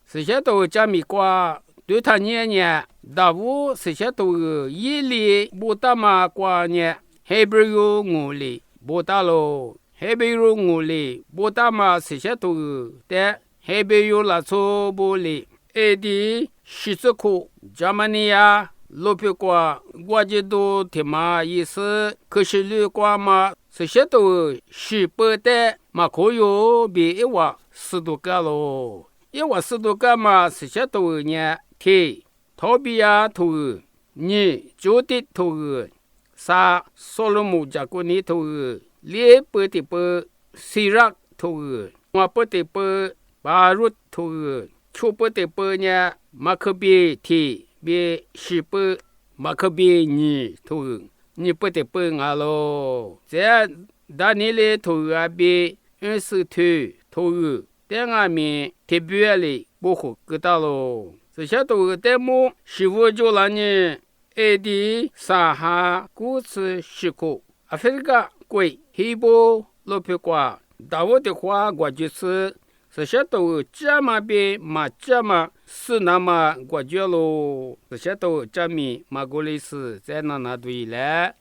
这些都加米瓜，对他年年，大屋这些都一里不大嘛瓜呢，还不有五里不大喽，还不有五里不大嘛这些都的，还不有那错不里，爱的十字库，加马尼亚。路皮瓜，我这都他妈意思，可是绿瓜嘛，这些都是不的，嘛可有比一瓦十多个喽，一瓦十多个嘛，这些都呢，提，逃避呀头，你就得头，啥，所罗门家国你头，列不的不，西拉头，我不的不，巴鲁头，出不的不呢，马可比提。别是不马可别你头你不得不啊喽，这当你的头啊别是头在外面特别里不好知道喽，这些都在么师傅就让你爱的撒哈故事时刻阿非个贵黑波罗皮瓜大我的话我就是这些都这么别嘛这么是那么我觉喽，这些都证明马古里斯在那对了。